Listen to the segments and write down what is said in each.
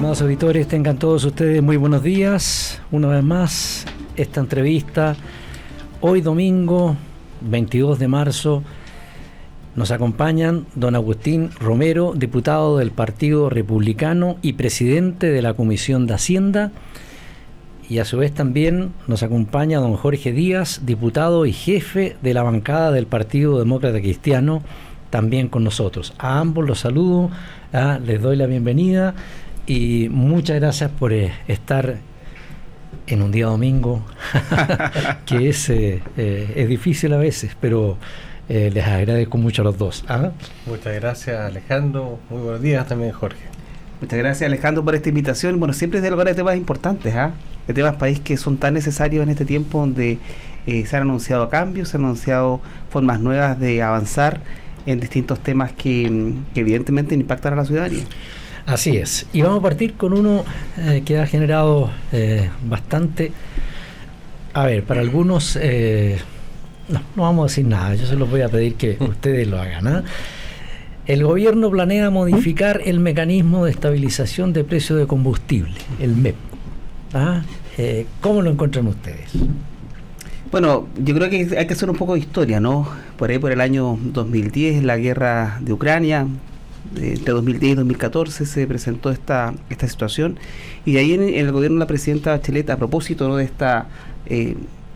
Estimados auditores, tengan todos ustedes muy buenos días. Una vez más, esta entrevista, hoy domingo 22 de marzo, nos acompañan don Agustín Romero, diputado del Partido Republicano y presidente de la Comisión de Hacienda, y a su vez también nos acompaña don Jorge Díaz, diputado y jefe de la bancada del Partido Demócrata Cristiano, también con nosotros. A ambos los saludo, les doy la bienvenida y muchas gracias por estar en un día domingo, que es difícil a veces, pero les agradezco mucho a los dos. Muchas gracias, Alejandro. Muy buenos días también, Jorge. Muchas gracias, Alejandro, por esta invitación. Bueno, siempre es de hablar de temas importantes, de temas país que son tan necesarios en este tiempo donde se han anunciado cambios, se han anunciado formas nuevas de avanzar en distintos temas que evidentemente impactan a la ciudadanía. Así es. Y vamos a partir con uno que ha generado bastante... A ver, para algunos... No vamos a decir nada, yo se los voy a pedir que ustedes lo hagan. El gobierno planea modificar el mecanismo de estabilización de precios de combustible, el MEP. ¿Cómo lo encuentran ustedes? Bueno, yo creo que hay que hacer un poco de historia, ¿no? Por ahí, por el año 2010, la guerra de Ucrania, entre 2010 y 2014 se presentó esta situación, y de ahí en el gobierno de la presidenta Bachelet, a propósito, ¿no?, de esta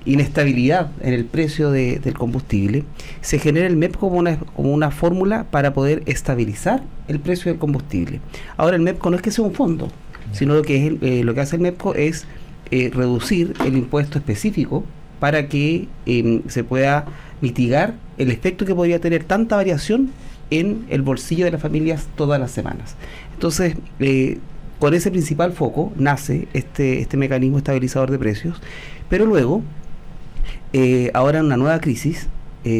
inestabilidad en el precio del combustible, se genera el MEP como una fórmula para poder estabilizar el precio del combustible. Ahora, el MEPCO no es que sea un fondo, sino lo que hace el MEPCO es reducir el impuesto específico para que se pueda mitigar el efecto que podría tener tanta variación en el bolsillo de las familias todas las semanas. Entonces, con ese principal foco nace este mecanismo estabilizador de precios, pero luego, ahora en una nueva crisis,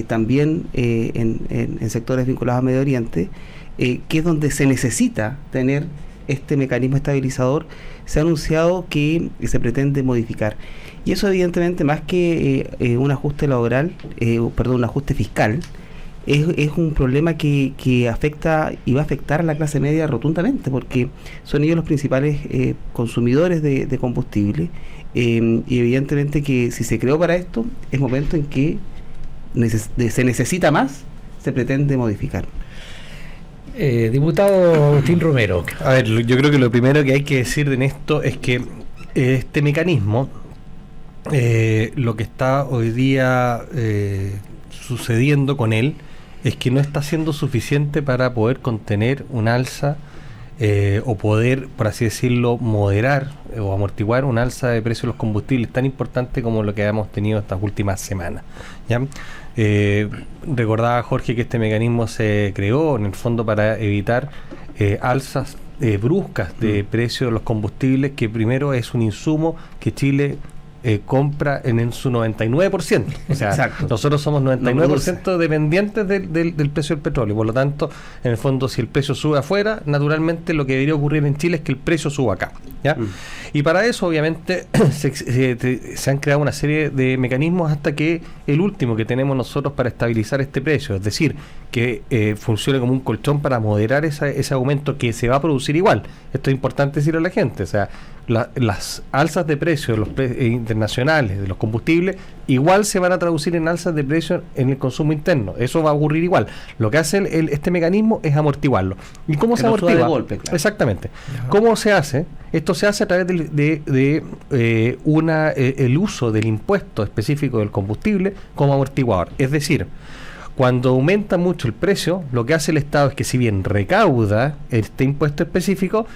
también en sectores vinculados a Medio Oriente, que es donde se necesita tener este mecanismo estabilizador, se ha anunciado que se pretende modificar. Y eso, evidentemente, más que un ajuste laboral, un ajuste fiscal, es un problema que afecta y va a afectar a la clase media rotundamente, porque son ellos los principales consumidores de combustible, y evidentemente que si se creó para esto, es momento en que se necesita más, se pretende modificar. Diputado Agustín Romero. A ver, yo creo que lo primero que hay que decir en esto es que este mecanismo, lo que está hoy día sucediendo con él, es que no está siendo suficiente para poder contener un alza o poder, por así decirlo, moderar o amortiguar un alza de precios de los combustibles tan importante como lo que hemos tenido estas últimas semanas, ¿ya? Recordaba Jorge que este mecanismo se creó en el fondo para evitar alzas bruscas de precios de los combustibles, que primero es un insumo que Chile compra en su 99%. O sea, exacto, nosotros somos 99% dependientes del precio del petróleo. Por lo tanto, en el fondo, si el precio sube afuera, naturalmente lo que debería ocurrir en Chile es que el precio suba acá, ¿ya? Y para eso, obviamente, se han creado una serie de mecanismos hasta que el último que tenemos nosotros para estabilizar este precio, es decir, que funcione como un colchón para moderar ese aumento que se va a producir igual. Esto es importante decirle a la gente. O sea, las alzas de precios de los internacionales de los combustibles igual se van a traducir en alzas de precios en el consumo interno. Eso va a ocurrir igual. Lo que hace este mecanismo es amortiguarlo. ¿Y cómo se amortigua? De golpe, claro. Exactamente. ¿Cómo se hace? Esto se hace a través el uso del impuesto específico del combustible como amortiguador. Es decir, cuando aumenta mucho el precio, lo que hace el Estado es que, si bien recauda este impuesto específico,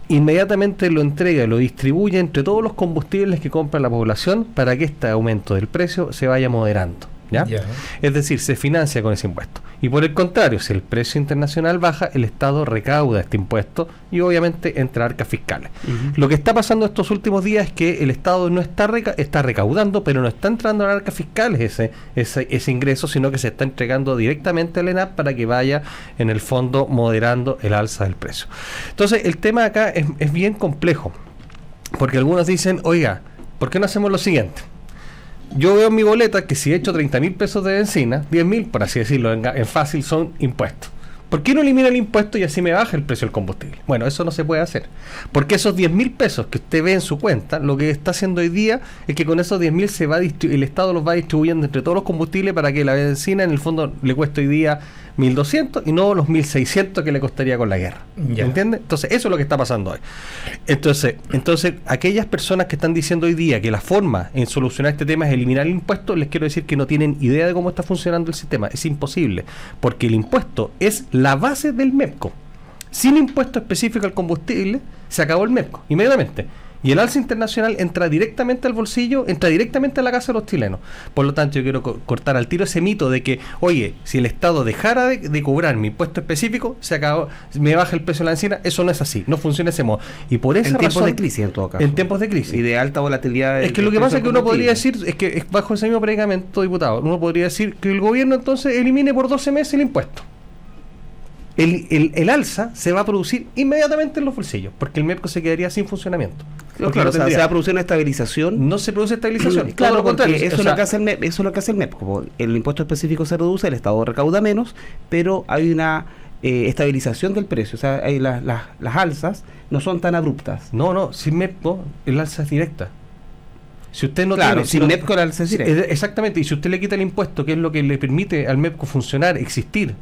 inmediatamente lo entrega, lo distribuye entre todos los combustibles que compra la población para que este aumento del precio se vaya moderando, ¿ya? Es decir, se financia con ese impuesto. Y por el contrario, si el precio internacional baja, el Estado recauda este impuesto y obviamente entra a arcas fiscales. Lo que está pasando estos últimos días es que el Estado no está recaudando, pero no está entrando a arcas fiscales ese ingreso, sino que se está entregando directamente al ENAP para que vaya, en el fondo, moderando el alza del precio. Entonces, el tema acá es bien complejo, porque algunos dicen, oiga, ¿por qué no hacemos lo siguiente? Yo veo en mi boleta que si he hecho 30.000 pesos de benzina, 10.000, por así decirlo, en fácil, son impuestos. ¿Por qué no elimina el impuesto y así me baja el precio del combustible? Bueno, eso no se puede hacer. Porque esos 10.000 pesos que usted ve en su cuenta, lo que está haciendo hoy día es que con esos 10.000 el Estado los va distribuyendo entre todos los combustibles para que la benzina en el fondo le cueste hoy día 1.200 y no los 1.600 que le costaría con la guerra. ¿Entiende? Entonces, eso es lo que está pasando hoy. Entonces, aquellas personas que están diciendo hoy día que la forma en solucionar este tema es eliminar el impuesto, les quiero decir que no tienen idea de cómo está funcionando el sistema. Es imposible, porque el impuesto es la base del MEPCO. Sin impuesto específico al combustible, se acabó el MEPCO, inmediatamente. Y el alza internacional entra directamente al bolsillo, entra directamente a la casa de los chilenos. Por lo tanto, yo quiero cortar al tiro ese mito de que, oye, si el Estado dejara de cobrar mi impuesto específico, se acabó, me baja el precio de la benzina. Eso no es así, no funciona de ese modo. Y por esa razón, en tiempos de crisis, en todo caso. En tiempos de crisis. Y de alta volatilidad. Es que lo que pasa es que uno podría decir, es que bajo ese mismo predicamento, diputado, uno podría decir que el gobierno entonces elimine por 12 meses el impuesto. El alza se va a producir inmediatamente en los bolsillos, porque el MEPCO se quedaría sin funcionamiento. Claro, se va a producir una estabilización. No se produce estabilización. Claro, porque eso es lo que hace el MEPCO. El impuesto específico se reduce, el Estado recauda menos, pero hay una estabilización del precio. O sea, hay las alzas no son tan abruptas. No, sin MEPCO el alza es directa. Si usted no claro, tiene, sin MEPCO el alza es directa. Exactamente, y si usted le quita el impuesto, que es lo que le permite al MEPCO funcionar, existir,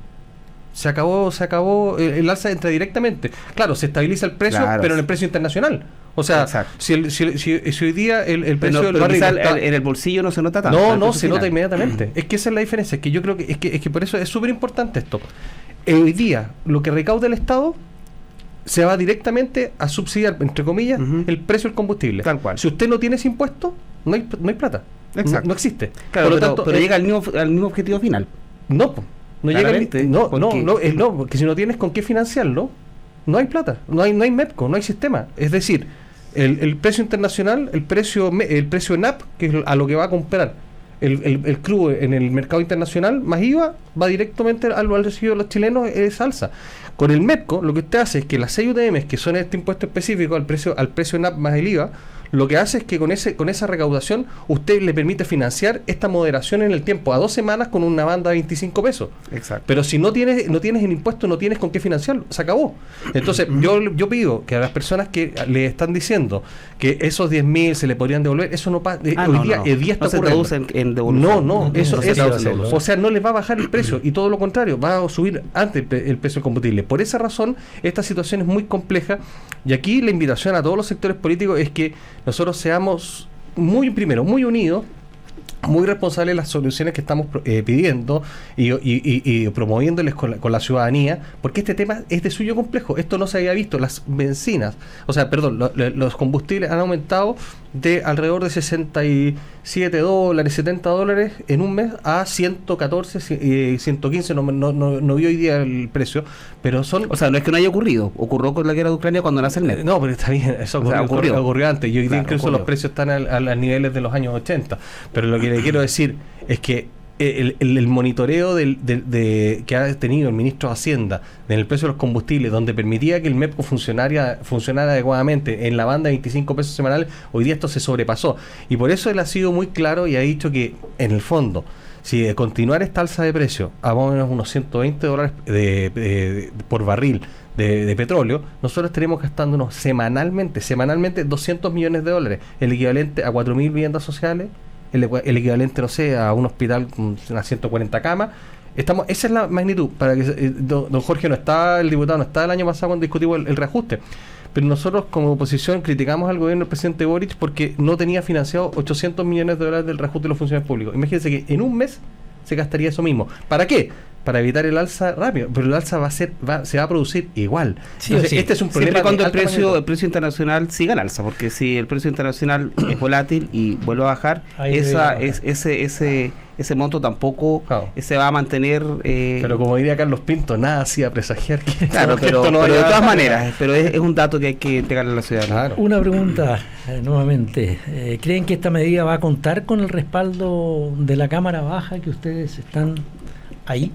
se acabó, el alza entra directamente. Claro, se estabiliza el precio, claro, pero en el precio internacional. O sea, si hoy día el precio del barril en el bolsillo no se nota tanto. No, se nota inmediatamente. Es que esa es la diferencia. Es que yo creo que es que por eso es súper importante esto. Hoy día, lo que recauda el Estado se va directamente a subsidiar, entre comillas, el precio del combustible. Tal cual. Si usted no tiene ese impuesto, no hay plata. Exacto. No existe. Claro, por lo tanto, pero llega al mismo objetivo final. No llega porque si no tienes con qué financiarlo, no hay plata, no hay MEPCO, no hay sistema. Es decir, el precio internacional, el precio ENAP, que es a lo que va a comprar el crudo en el mercado internacional, más IVA, va directamente al bolsillo de los chilenos, es alza. Con el MEPCO, lo que usted hace es que las 6 UTM, que son este impuesto específico al precio ENAP más el IVA, lo que hace es que con esa recaudación usted le permite financiar esta moderación en el tiempo a 2 semanas con una banda de 25 pesos. Exacto. Pero si no tienes el impuesto, no tienes con qué financiarlo, se acabó. Entonces yo pido que a las personas que le están diciendo que esos 10.000 se le podrían devolver, eso no pasa. El día está ocurriendo. Se traduce en devolución. Eso o sea, no les va a bajar el precio y todo lo contrario, va a subir antes el precio del combustible. Por esa razón, esta situación es muy compleja y aquí la invitación a todos los sectores políticos es que nosotros seamos muy unidos, muy responsables de las soluciones que estamos pidiendo y promoviéndoles con la ciudadanía, porque este tema es de suyo complejo. Esto no se había visto. Las bencinas, los combustibles han aumentado de alrededor de $67, $70 en un mes a 114, 115, no vi hoy día el precio, pero son... O sea, no es que no haya ocurrido, ocurrió con la guerra de Ucrania cuando nace el MEPCO. No, pero está bien, eso ocurrió antes, y hoy día incluso los precios están a niveles de los años 80, pero lo que le quiero decir es que el monitoreo que ha tenido el ministro de Hacienda en el precio de los combustibles, donde permitía que el MEPCO funcionara adecuadamente en la banda de 25 pesos semanales, hoy día esto se sobrepasó. Y por eso él ha sido muy claro y ha dicho que, en el fondo, si de continuar esta alza de precio a más o menos unos $120 por barril de petróleo, nosotros estaremos gastándonos semanalmente $200 millones, el equivalente a 4.000 viviendas sociales, el equivalente, no sé, a un hospital con unas 140 camas. Esa es la magnitud. Para que don Jorge el diputado no estaba el año pasado cuando discutimos el reajuste, pero nosotros como oposición criticamos al gobierno del presidente Boric porque no tenía financiado $800 millones del reajuste de los funcionarios públicos. Imagínense que en un mes se gastaría eso mismo. ¿Para qué? Para evitar el alza rápido, pero el alza se va a producir igual. Sí, entonces, este es un problema cuando el precio internacional siga al alza, porque si el precio internacional es volátil y vuelve a bajar, ese monto tampoco se va a mantener. Pero como diría Carlos Pinto, nada hacía presagiar que claro, pero de todas maneras, pero es un dato que hay que entregarle a la ciudadanía. Claro. Una pregunta nuevamente. ¿Creen que esta medida va a contar con el respaldo de la Cámara Baja, que ustedes están ahí?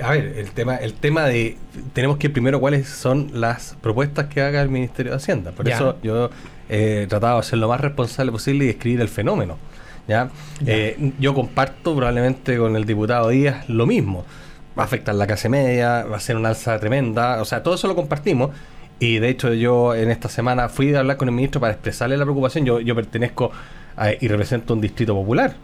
A ver, el tema de tenemos que primero cuáles son las propuestas que haga el Ministerio de Hacienda. Por eso yo he tratado de ser lo más responsable posible y describir el fenómeno. Yo comparto probablemente con el diputado Díaz lo mismo. va a afectar la clase media, va a ser una alza tremenda, o sea, todo eso lo compartimos. Y de hecho yo en esta semana fui a hablar con el ministro para expresarle la preocupación. Yo pertenezco y represento un distrito popular.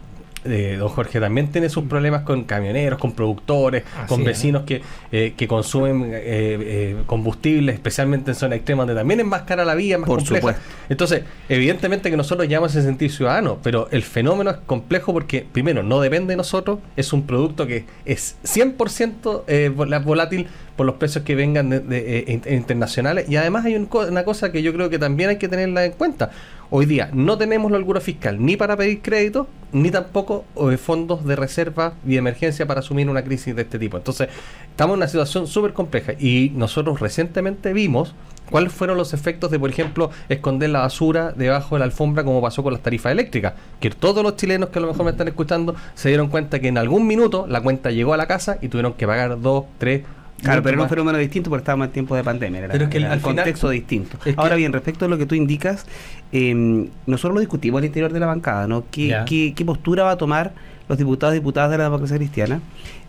Don Jorge también tiene sus problemas con camioneros, con productores, con vecinos que consumen combustibles, especialmente en zonas extremas donde también es más cara la vía, más compleja. Supuesto. Entonces, evidentemente que nosotros llamamos ese sentido ciudadano, pero el fenómeno es complejo porque, primero, no depende de nosotros, es un producto que es 100% volátil por los precios que vengan internacionales, y además hay una cosa que yo creo que también hay que tenerla en cuenta. Hoy día no tenemos la holgura fiscal ni para pedir crédito, ni tampoco fondos de reserva y de emergencia para asumir una crisis de este tipo. Entonces, estamos en una situación súper compleja y nosotros recientemente vimos cuáles fueron los efectos de, por ejemplo, esconder la basura debajo de la alfombra, como pasó con las tarifas eléctricas, que todos los chilenos que a lo mejor me están escuchando se dieron cuenta que en algún minuto la cuenta llegó a la casa y tuvieron que pagar 2, 3. Claro, pero era un fenómeno distinto porque estábamos en tiempos de pandemia, pero es que el contexto distinto. Ahora bien, respecto a lo que tú indicas, nosotros lo discutimos al interior de la bancada, ¿no? ¿Qué postura va a tomar los diputados y diputadas de la democracia cristiana?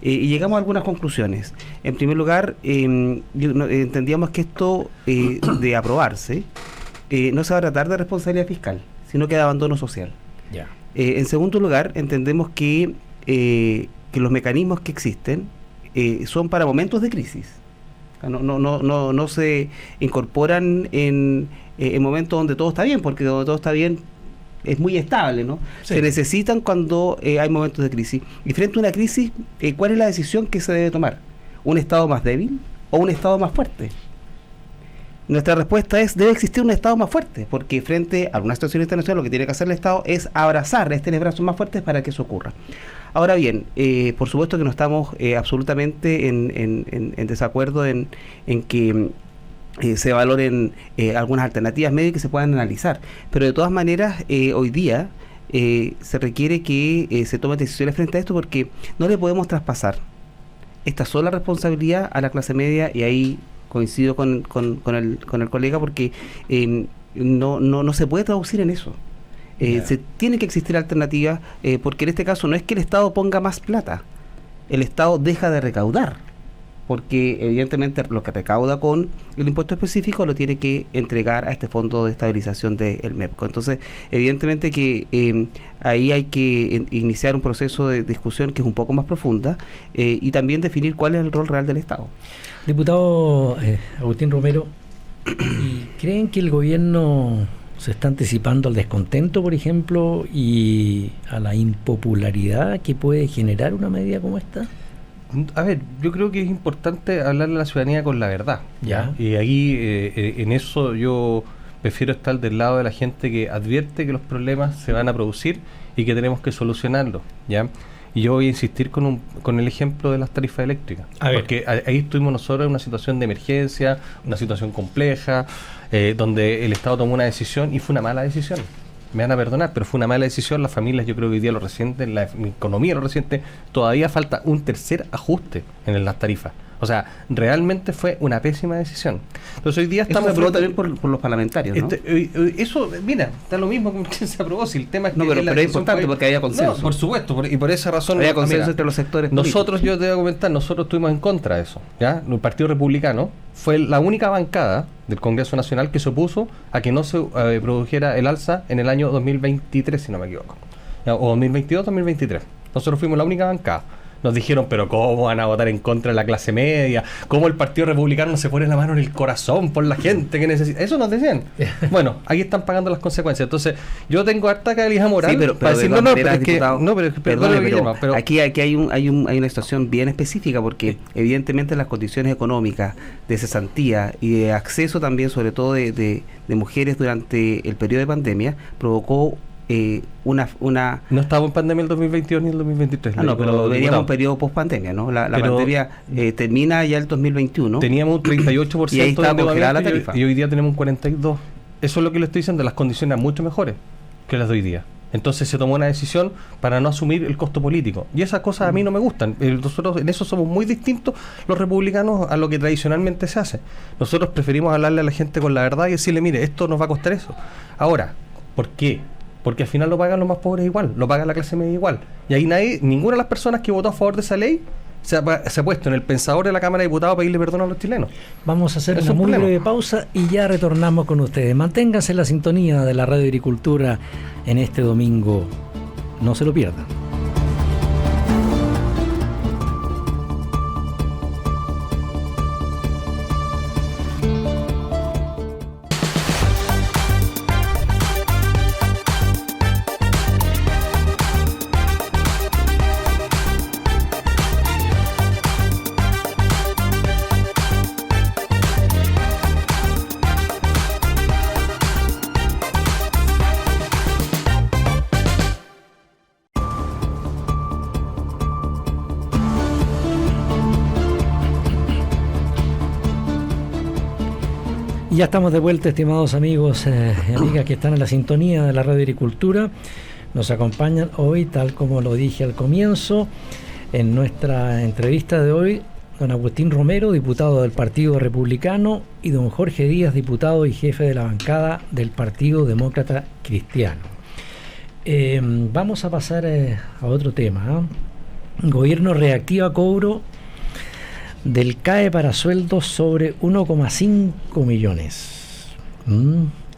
Y llegamos a algunas conclusiones. En primer lugar, entendíamos que esto de aprobarse no se va a tratar de responsabilidad fiscal, sino que de abandono social. En segundo lugar, entendemos que los mecanismos que existen son para momentos de crisis. No se incorporan en momentos donde todo está bien, porque donde todo está bien es muy estable, ¿no? Sí. Se necesitan cuando hay momentos de crisis. Y frente a una crisis, ¿cuál es la decisión que se debe tomar? ¿Un Estado más débil o un Estado más fuerte? Nuestra respuesta es, debe existir un Estado más fuerte, porque frente a una situación internacional lo que tiene que hacer el Estado es abrazar, tener brazos más fuertes para que eso ocurra. Ahora bien, por supuesto que no estamos absolutamente en desacuerdo en que se valoren algunas alternativas médicas que se puedan analizar, pero de todas maneras hoy día se requiere que se tomen decisiones frente a esto, porque no le podemos traspasar esta sola responsabilidad a la clase media, y ahí coincido con el colega, porque no se puede traducir en eso. Se tiene que existir alternativas, porque en este caso no es que el Estado ponga más plata, el Estado deja de recaudar, porque evidentemente lo que recauda con el impuesto específico lo tiene que entregar a este fondo de estabilización del MEPCO. Entonces, evidentemente que ahí hay que iniciar un proceso de discusión que es un poco más profunda, y también definir cuál es el rol real del Estado. Diputado Agustín Romero, ¿creen que el gobierno se está anticipando al descontento, por ejemplo, y a la impopularidad que puede generar una medida como esta? A ver, yo creo que es importante hablarle a la ciudadanía con la verdad. ¿Ya? Y aquí, en eso, yo prefiero estar del lado de la gente que advierte que los problemas se van a producir y que tenemos que solucionarlos, ¿ya? Y yo voy a insistir con el ejemplo de las tarifas eléctricas. Porque ahí estuvimos nosotros en una situación de emergencia, una situación compleja, donde el Estado tomó una decisión y fue una mala decisión. Me van a perdonar, pero fue una mala decisión. Las familias, yo creo que hoy día lo resienten, la economía lo resiente. Todavía falta un tercer ajuste en las tarifas. O sea, realmente fue una pésima decisión. Entonces hoy día estamos... Eso se aprobó también por los parlamentarios, ¿no? Eso, mira, está lo mismo que se aprobó. Si el tema es que... No, pero es importante porque había consenso. No, por supuesto, y por esa razón... Había consenso entre los sectores nosotros, yo te voy a comentar, nosotros estuvimos en contra de eso, ¿ya? El Partido Republicano fue la única bancada del Congreso Nacional que se opuso a que no se produjera el alza en el año 2023, si no me equivoco. O 2022, 2023. Nosotros fuimos la única bancada. Nos dijeron, pero ¿cómo van a votar en contra de la clase media? ¿Cómo el Partido Republicano no se pone la mano en el corazón por la gente que necesita? Eso nos decían. Bueno, aquí están pagando las consecuencias. Entonces, yo tengo harta calidad moral, sí, pero para decir, pero aquí hay una situación bien específica, porque evidentemente las condiciones económicas de cesantía y de acceso también, sobre todo de mujeres durante el periodo de pandemia, provocó una... No estábamos en pandemia el 2022 ni el 2023. No, pero veníamos un periodo post-pandemia, ¿no? La pandemia termina ya el 2021. Teníamos un 38% y ahí estaba congelada la tarifa. Y hoy día tenemos un 42%. Eso es lo que le estoy diciendo, las condiciones eran mucho mejores que las de hoy día. Entonces se tomó una decisión para no asumir el costo político. Y esas cosas a mí no me gustan. Nosotros en eso somos muy distintos los republicanos a lo que tradicionalmente se hace. Nosotros preferimos hablarle a la gente con la verdad y decirle, mire, esto nos va a costar eso. Ahora, ¿por qué? Porque al final lo pagan los más pobres igual, lo paga la clase media igual. Y ahí ninguna de las personas que votó a favor de esa ley se ha puesto en el pensador de la Cámara de Diputados a pedirle perdón a los chilenos. Vamos a hacer Es una un muy problema. breve pausa y ya retornamos con ustedes. Manténganse en la sintonía de la Radio Agricultura en este domingo. No se lo pierdan. Ya estamos de vuelta, estimados amigos y amigas que están en la sintonía de la Radio Agricultura. Nos acompañan hoy, tal como lo dije al comienzo, en nuestra entrevista de hoy, don Agustín Romero, diputado del Partido Republicano, y don Jorge Díaz, diputado y jefe de la bancada del Partido Demócrata Cristiano. Vamos a pasar a otro tema. Gobierno reactiva cobro del CAE para sueldos sobre 1,5 millones.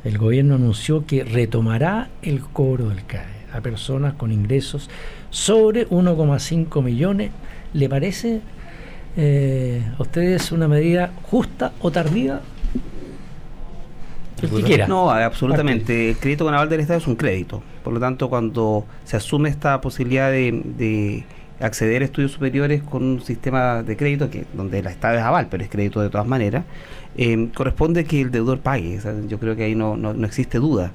El gobierno anunció que retomará el cobro del CAE a personas con ingresos sobre 1,5 millones. ¿Le parece a ustedes una medida justa o tardía? El que quiera. No, absolutamente. El crédito con aval del Estado es un crédito. Por lo tanto, cuando se asume esta posibilidad de acceder a estudios superiores con un sistema de crédito donde el Estado es aval, pero es crédito de todas maneras, corresponde que el deudor pague. O sea, yo creo que ahí no existe duda.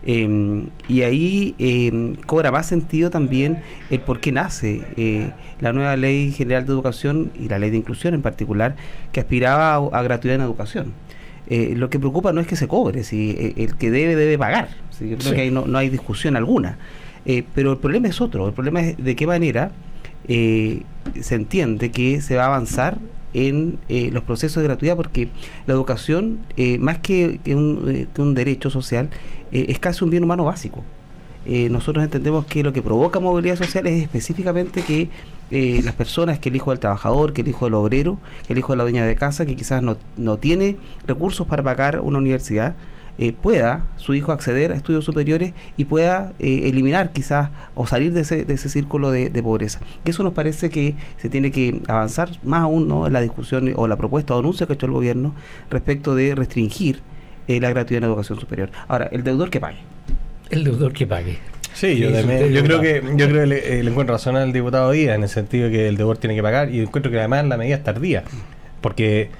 Y ahí cobra más sentido también el por qué nace la nueva Ley General de Educación y la Ley de Inclusión en particular, que aspiraba a gratuidad en educación. Lo que preocupa no es que se cobre, si el que debe pagar. ¿Sí? Yo creo que ahí no hay discusión alguna. Pero el problema es otro. El problema es de qué manera se entiende que se va a avanzar en los procesos de gratuidad, porque la educación, más que un derecho social, es casi un bien humano básico. Nosotros entendemos que lo que provoca movilidad social es específicamente que las personas, que el hijo del trabajador, que el hijo del obrero, que el hijo de la dueña de casa, que quizás no tiene recursos para pagar una universidad, pueda su hijo acceder a estudios superiores y pueda eliminar quizás o salir de ese círculo de pobreza. Que eso nos parece que se tiene que avanzar más aún, ¿no?, en la discusión o la propuesta o anuncio que ha hecho el gobierno respecto de restringir la gratuidad en la educación superior. Ahora, el deudor que pague. El deudor que pague. Sí, yo creo que le encuentro razón al diputado Díaz en el sentido de que el deudor tiene que pagar, y encuentro que además la medida es tardía, porque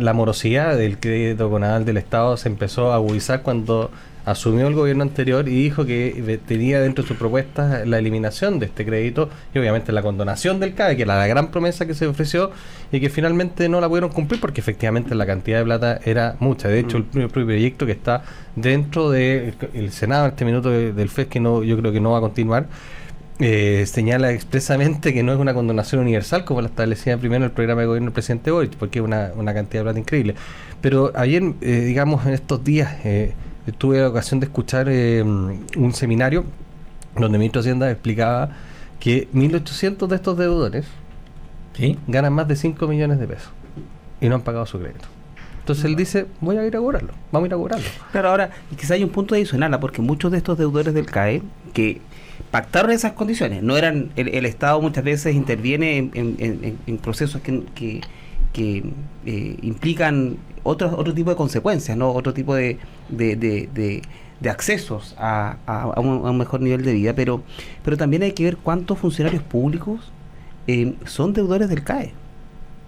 la morosidad del crédito con aval del Estado se empezó a agudizar cuando asumió el gobierno anterior y dijo que tenía dentro de sus propuestas la eliminación de este crédito y obviamente la condonación del CAE, que era la gran promesa que se ofreció y que finalmente no la pudieron cumplir porque efectivamente la cantidad de plata era mucha. De hecho, el propio proyecto que está dentro del Senado en este minuto del FES, que yo creo que no va a continuar, señala expresamente que no es una condonación universal como la establecía primero el programa de gobierno del presidente Boric, porque es una cantidad de plata increíble. Pero ayer, digamos, en estos días tuve la ocasión de escuchar un seminario donde el ministro de Hacienda explicaba que 1.800 de estos deudores, ¿sí?, ganan más de 5 millones de pesos y no han pagado su crédito. Entonces él dice, vamos a ir a cobrarlo. Claro, ahora quizá hay un punto adicional, porque muchos de estos deudores del CAE que pactaron esas condiciones, no eran el Estado muchas veces interviene en procesos que implican otro tipo de consecuencias, ¿no?, otro tipo de accesos a un mejor nivel de vida, pero también hay que ver cuántos funcionarios públicos son deudores del CAE.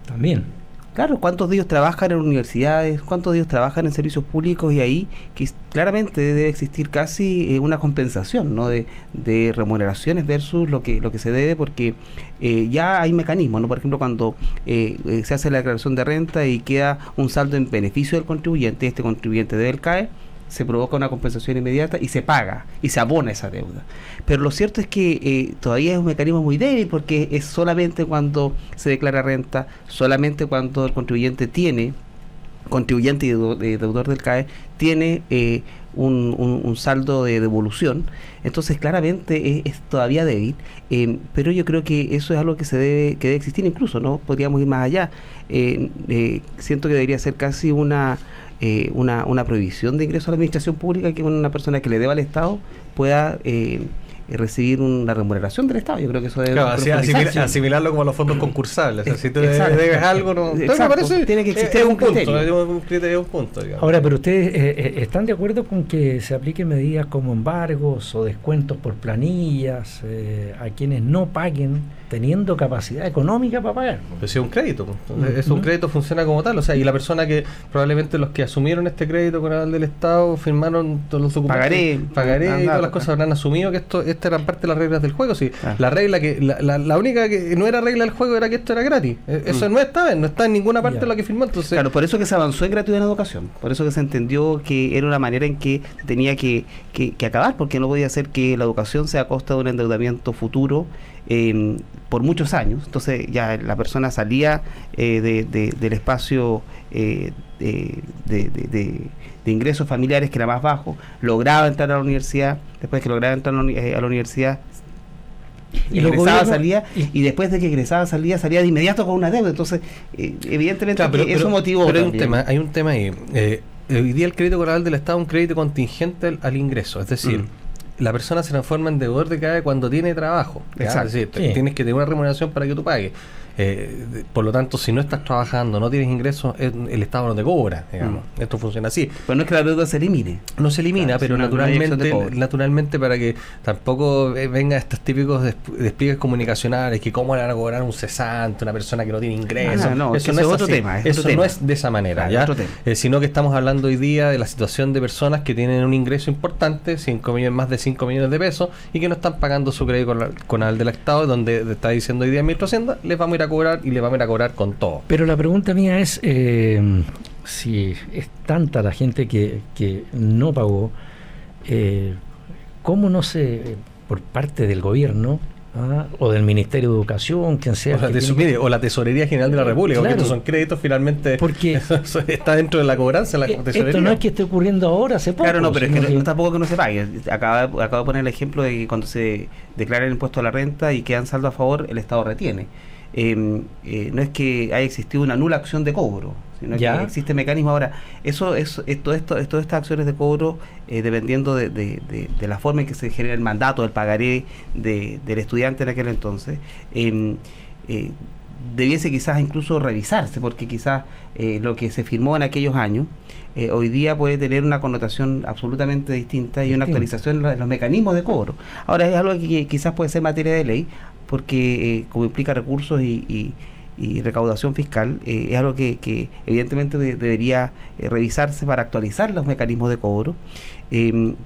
También. Claro, cuántos de ellos trabajan en universidades, cuántos de ellos trabajan en servicios públicos, y ahí que claramente debe existir casi una compensación, ¿no?, de remuneraciones versus lo que se debe, porque ya hay mecanismos, ¿no? Por ejemplo, cuando se hace la declaración de renta y queda un saldo en beneficio del contribuyente, este contribuyente del CAE, se provoca una compensación inmediata y se paga y se abona esa deuda. Pero lo cierto es que todavía es un mecanismo muy débil, porque es solamente cuando se declara renta, solamente cuando el contribuyente tiene contribuyente y deudor del CAE tiene un saldo de devolución, entonces claramente es todavía débil, pero yo creo que eso es algo que debe existir, incluso no podríamos ir más allá. Siento que debería ser casi una prohibición de ingreso a la administración pública, que una persona que le deba al Estado pueda recibir una remuneración del Estado. Yo creo que eso debe asimilarlo como los fondos concursables. O sea, si tú debes algo, no. Exacto, me parece, tiene que existir un punto. Digamos. Ahora, pero ustedes están de acuerdo con que se apliquen medidas como embargos o descuentos por planillas a quienes no paguen teniendo capacidad económica para pagar. Pues es un crédito, es un crédito, funciona como tal, o sea, y la persona que probablemente los que asumieron este crédito con el del Estado firmaron todos los documentos, pagaré y todas las cosas, habrán asumido que esta era parte de las reglas del juego, sí. La regla que la única que no era regla del juego era que esto era gratis. Eso no está en ninguna parte de lo que firmó, entonces. Claro, por eso que se avanzó en gratuidad en educación, por eso que se entendió que era una manera en que tenía que acabar, porque no podía ser que la educación sea a costa de un endeudamiento futuro por muchos años. Entonces ya la persona salía del espacio de ingresos familiares, que era más bajo, lograba entrar a la universidad, después que lograba entrar a la universidad y egresaba, salía, y después de que egresaba salía de inmediato con una deuda. Entonces evidentemente eso motivó. Pero hay un tema ahí. Hoy día el crédito coral del Estado es un crédito contingente al ingreso, es decir, la persona se transforma en deudor de CAE cuando tiene trabajo. Exacto. Es decir, tienes que tener una remuneración para que tú pagues. Por lo tanto, si no estás trabajando, no tienes ingresos, el Estado no te cobra, digamos. Esto funciona así. Pero no es que la deuda se elimine. No se elimina, claro, pero naturalmente para que tampoco venga estos típicos despliegues comunicacionales, que cómo le van a cobrar un cesante, una persona que no tiene ingresos. Eso no es otro tema. Eso no es de esa manera, claro, sino que estamos hablando hoy día de la situación de personas que tienen un ingreso importante, más de 5 millones de pesos, y que no están pagando su crédito con el del Estado, donde está diciendo hoy día el ministro de Hacienda, les vamos a ir a cobrar y le vamos a ir a cobrar con todo. Pero la pregunta mía es si es tanta la gente que no pagó, ¿cómo no se, por parte del gobierno o del Ministerio de Educación, quien sea, o la Tesorería General de la República, claro, porque estos son créditos finalmente, porque eso está dentro de la cobranza de la Tesorería? Esto no es que esté ocurriendo ahora, hace poco. Claro, no, pero es que no tampoco que no se pague. Acabo de poner el ejemplo de que cuando se declara el impuesto a la renta y quedan saldo a favor, el Estado retiene. No es que haya existido una nula acción de cobro, sino que existe mecanismo. Ahora, todas estas acciones de cobro, dependiendo de la forma en que se genera el mandato, el pagaré del estudiante en aquel entonces, debiese quizás incluso revisarse, porque quizás lo que se firmó en aquellos años hoy día puede tener una connotación absolutamente distinta y una actualización en los mecanismos de cobro. Ahora, es algo que quizás puede ser materia de ley, porque como implica recursos y recaudación fiscal, es algo que evidentemente debería revisarse para actualizar los mecanismos de cobro,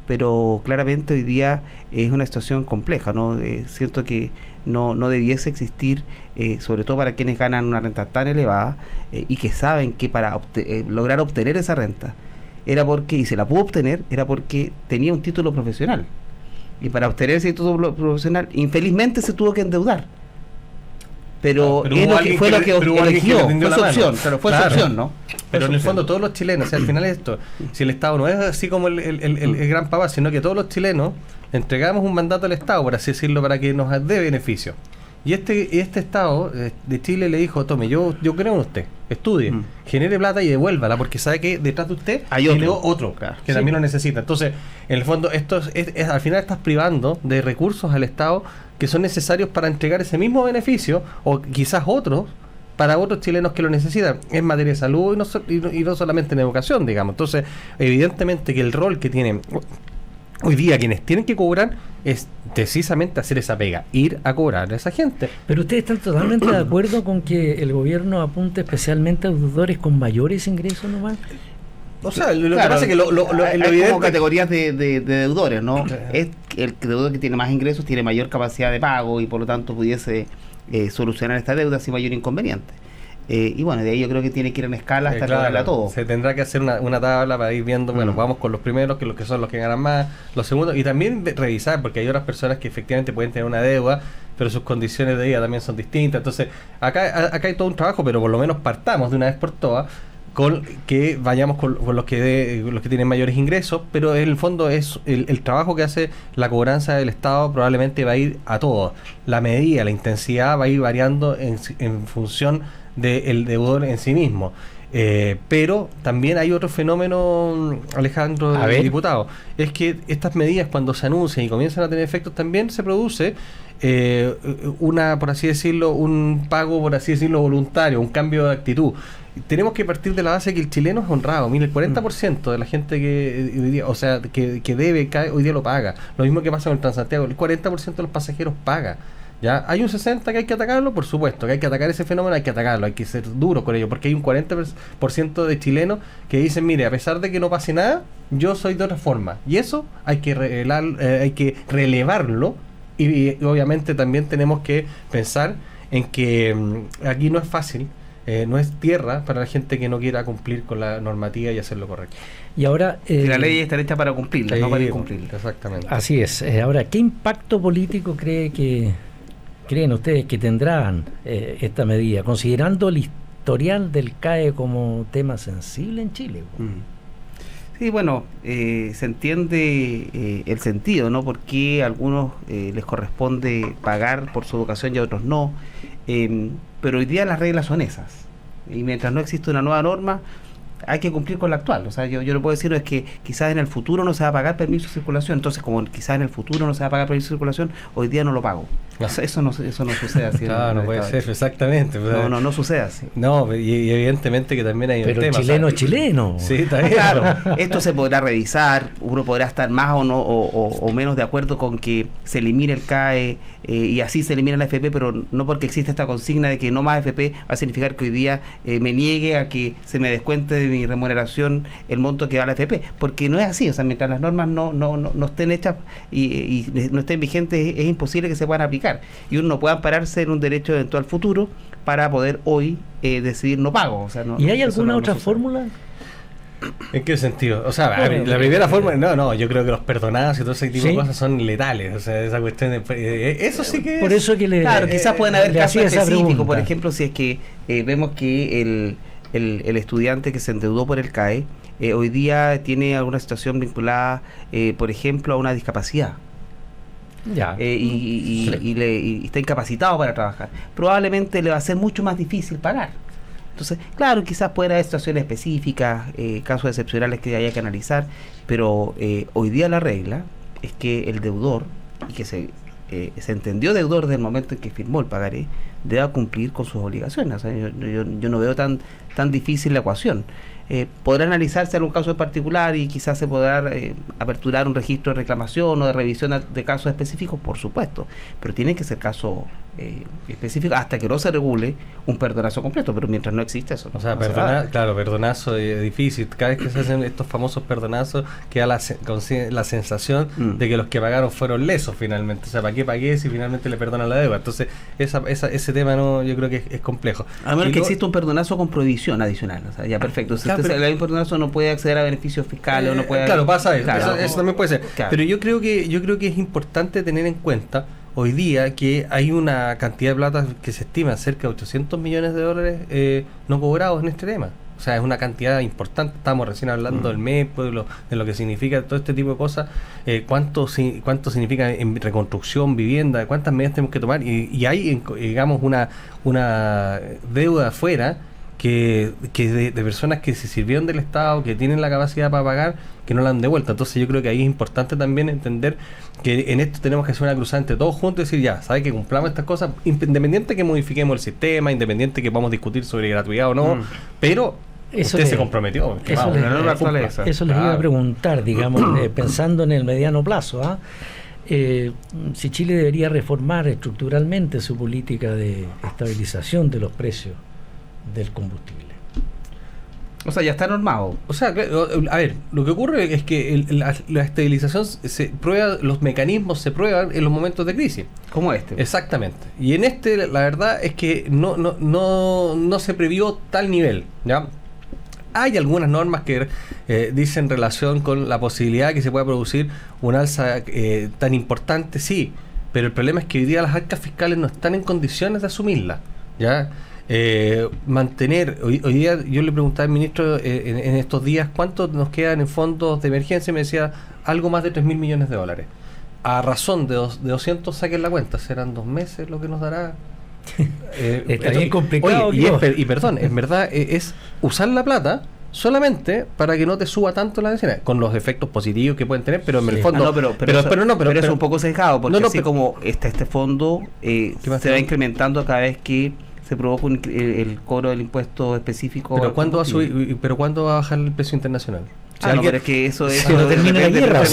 pero claramente hoy día es una situación compleja, ¿no? Siento que no debiese existir, sobre todo para quienes ganan una renta tan elevada y que saben que para lograr obtener esa renta y se la pudo obtener, era porque tenía un título profesional. Y para obtener ese título profesional, infelizmente se tuvo que endeudar. Pero fue lo que eligió, fue su opción, pero fue su opción, ¿no? Pero en el fondo todos los chilenos, o sea, al final es esto, si el Estado no es así como el gran papá, sino que todos los chilenos entregamos un mandato al Estado, por así decirlo, para que nos dé beneficio. Y este Estado de Chile le dijo, tome, yo creo en usted, estudie, genere plata y devuélvala, porque sabe que detrás de usted hay otro claro, que también lo necesita. Entonces, en el fondo, esto es al final estás privando de recursos al Estado que son necesarios para entregar ese mismo beneficio, o quizás otros, para otros chilenos que lo necesitan, en materia de salud y no solamente en educación, digamos. Entonces, evidentemente que el rol que tienen hoy día quienes tienen que cobrar es precisamente hacer esa pega, ir a cobrar a esa gente. Pero ustedes están totalmente de acuerdo con que el gobierno apunte especialmente a deudores con mayores ingresos nomás. O sea, lo que pasa es que hay como categorías de deudores, ¿no? Es el deudor que tiene más ingresos tiene mayor capacidad de pago y por lo tanto pudiese solucionar esta deuda sin mayor inconveniente. Y bueno, de ahí yo creo que tiene que ir en escala hasta cobrarla todo. Se tendrá que hacer una tabla para ir viendo, bueno, vamos con los primeros, que son los que ganan más, los segundos, y también revisar, porque hay otras personas que efectivamente pueden tener una deuda, pero sus condiciones de vida también son distintas. Entonces, acá hay todo un trabajo, pero por lo menos partamos de una vez por todas con que vayamos con los que tienen mayores ingresos, pero en el fondo es el trabajo que hace la cobranza del Estado probablemente va a ir a todos. La medida, la intensidad va a ir variando en función del deudor en sí mismo. Pero también hay otro fenómeno, Alejandro, diputado, es que estas medidas cuando se anuncian y comienzan a tener efectos también se produce por así decirlo, un pago, por así decirlo, voluntario, un cambio de actitud. Tenemos que partir de la base que el chileno es honrado. Mira, el 40% de la gente que hoy día, o sea, que debe, hoy día lo paga. Lo mismo que pasa con el Transantiago, el 40% de los pasajeros paga. ¿Ya? Hay un 60% que hay que atacarlo, por supuesto, que hay que atacar ese fenómeno, hay que atacarlo, hay que ser duros con ello, porque hay un 40% de chilenos que dicen, mire, a pesar de que no pase nada, yo soy de otra forma. Y eso hay que relevarlo, y obviamente también tenemos que pensar en que aquí no es fácil, no es tierra para la gente que no quiera cumplir con la normativa y hacer lo correcto. Y ahora la ley está hecha para cumplirla, no para incumplirla. Exactamente. Así es. Ahora, ¿qué impacto político creen ustedes que tendrán esta medida, considerando el historial del CAE como tema sensible en Chile? Sí, bueno, se entiende el sentido, ¿no? Porque a algunos les corresponde pagar por su educación y a otros no. Pero hoy día las reglas son esas. Y mientras no existe una nueva norma, hay que cumplir con la actual. O sea, yo lo que puedo decir es que quizás en el futuro no se va a pagar permiso de circulación. Entonces, como quizás en el futuro no se va a pagar permiso de circulación, hoy día no lo pago. Eso no sucede así. Claro, no puede ser, exactamente. No sucede así. No, y evidentemente que también hay un tema. Pero chileno es chileno. Sí, está bien. Claro, esto se podrá revisar, uno podrá estar más o no o menos de acuerdo con que se elimine el CAE y así se elimina la FP, pero no porque existe esta consigna de que no más FP va a significar que hoy día me niegue a que se me descuente de mi remuneración el monto que da la FP, porque no es así. O sea, mientras las normas no estén hechas y no estén vigentes, es imposible que se puedan aplicar. Y uno no puede ampararse en un derecho eventual futuro para poder hoy decidir no pago. O sea, ¿Y hay alguna otra fórmula? ¿En qué sentido? O sea, la primera forma, yo creo que los perdonados y todo ese tipo de cosas son letales. O sea, esa cuestión eso sí que por eso que claro, quizás pueden haber casos específicos. Por ejemplo, si es que vemos que el estudiante que se endeudó por el CAE hoy día tiene alguna situación vinculada, por ejemplo, a una discapacidad. Ya. Y está incapacitado para trabajar, probablemente le va a ser mucho más difícil pagar. Entonces, claro, quizás pueden haber situaciones específicas, casos excepcionales que haya que analizar, pero hoy día la regla es que el deudor, y que se entendió deudor desde el momento en que firmó el pagaré, debe cumplir con sus obligaciones. O sea, yo no veo tan difícil la ecuación. Podrá analizarse en un caso en particular y quizás se podrá aperturar un registro de reclamación o de revisión de casos específicos, por supuesto, pero tiene que ser caso específico hasta que no se regule un perdonazo completo, pero mientras no existe eso. O sea, perdonazo es difícil. Cada vez que se hacen estos famosos perdonazos queda la sensación de que los que pagaron fueron lesos finalmente. O sea, ¿para qué pagué si finalmente le perdonan la deuda? Entonces, ese tema yo creo que es complejo. A menos que exista un perdonazo con prohibición adicional. O sea, ya perfecto. El perdonazo no puede acceder a beneficios fiscales, no puede. Claro, pasa eso. Eso también puede ser. Claro. Pero yo creo que es importante tener en cuenta hoy día que hay una cantidad de plata que se estima cerca de $800 millones no cobrados en este tema. O sea, es una cantidad importante. Estamos recién hablando del MEP, de lo que significa todo este tipo de cosas. Cuánto significa en reconstrucción, vivienda, cuántas medidas tenemos que tomar. Y hay, digamos, una deuda afuera que de personas que se sirvieron del Estado, que tienen la capacidad para pagar, que no la han devuelto. Entonces yo creo que ahí es importante también entender que en esto tenemos que hacer una cruzada entre todos juntos y decir, ya, ¿sabes? Que cumplamos estas cosas, independiente que modifiquemos el sistema, independiente que vamos a discutir sobre gratuidad o no, pero usted se comprometió. Eso les iba a preguntar, digamos, pensando en el mediano plazo, si Chile debería reformar estructuralmente su política de estabilización de los precios del combustible. O sea, ya está normado. O sea, a ver, lo que ocurre es que la estabilización se prueba, los mecanismos se prueban en los momentos de crisis. Como este. Exactamente. Y en la verdad es que no se previó tal nivel, ¿ya? Hay algunas normas que dicen relación con la posibilidad de que se pueda producir un alza tan importante, sí, pero el problema es que hoy día las arcas fiscales no están en condiciones de asumirla, ¿ya? mantener, hoy día yo le preguntaba al ministro en estos días cuánto nos quedan en fondos de emergencia y me decía algo más de 3.000 millones de dólares. A razón de 200, saquen la cuenta, serán 2 meses lo que nos dará. Está bien complicado. Oye, y perdón, en verdad es usar la plata solamente para que no te suba tanto la decena, con los efectos positivos que pueden tener, pero en el fondo pero es un poco sesgado, porque así como este fondo se va incrementando cada vez que se provoca el cobro del impuesto específico. Pero ¿cuándo va a subir? ¿Pero cuándo va a bajar el precio internacional? Pero es que eso es... Si no termina la guerra.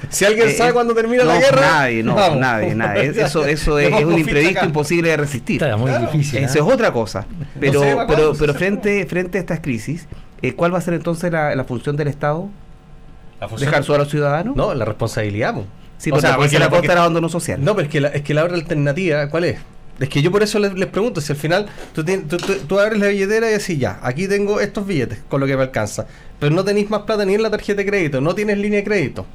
Si alguien sabe cuándo termina la guerra... Nadie. Eso es un imprevisto imposible de resistir. Está muy difícil. Eso es otra cosa. Pero frente a estas crisis, ¿cuál va a ser entonces la función del Estado? ¿Dejar solo a los ciudadanos? No, la responsabilidad. Sí, porque la costa era abandono social. No, pero es que la otra alternativa, ¿cuál es? Es que yo por eso les pregunto, si al final tú abres la billetera y decís, ya, aquí tengo estos billetes con lo que me alcanza, pero no tenéis más plata ni en la tarjeta de crédito, no tienes línea de crédito,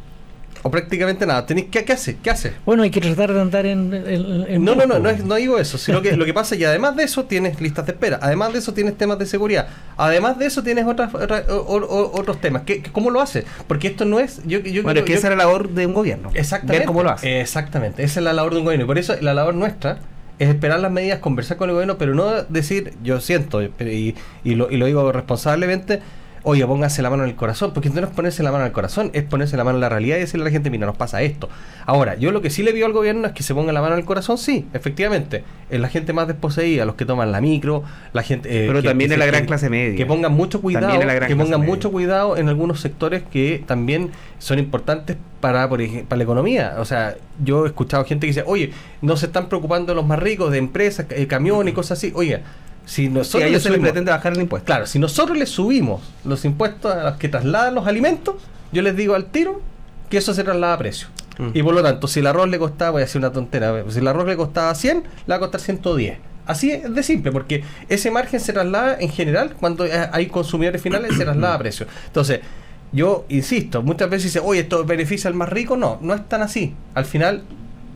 o prácticamente nada, tenéis ¿qué haces? ¿Qué haces? Bueno, hay que tratar de andar en no digo eso, sino que lo que pasa es que además de eso tienes listas de espera, además de eso tienes temas de seguridad, además de eso tienes otros temas. ¿Cómo lo haces? Porque esto no es... que esa es la labor de un gobierno. Exactamente. Ver cómo lo hace. Exactamente, esa es la labor de un gobierno, y por eso la labor nuestra es esperar las medidas, conversar con el gobierno, pero no decir, yo siento, y lo digo responsablemente, oye, póngase la mano en el corazón, porque no es ponerse la mano en el corazón, es ponerse la mano en la realidad y decirle a la gente, mira, nos pasa esto. Ahora, yo lo que sí le pido al gobierno es que se ponga la mano en el corazón, sí, efectivamente, es la gente más desposeída, los que toman la micro, la gente... pero también es la gran clase media. Que pongan mucho cuidado en algunos sectores que también son importantes para la economía. O sea, yo he escuchado gente que dice, oye, no se están preocupando los más ricos de empresas, camiones y cosas así. Oye, si nosotros le pretende bajar el impuesto. Claro, si nosotros le subimos los impuestos a los que trasladan los alimentos, yo les digo al tiro que eso se traslada a precio. Y por lo tanto, si el arroz le costaba, voy a decir una tontera, si el arroz le costaba 100, le va a costar 110. Así es de simple, porque ese margen se traslada en general, cuando hay consumidores finales, se traslada a precio. Entonces, yo insisto, muchas veces dice, oye, esto beneficia al más rico. No es tan así. Al final,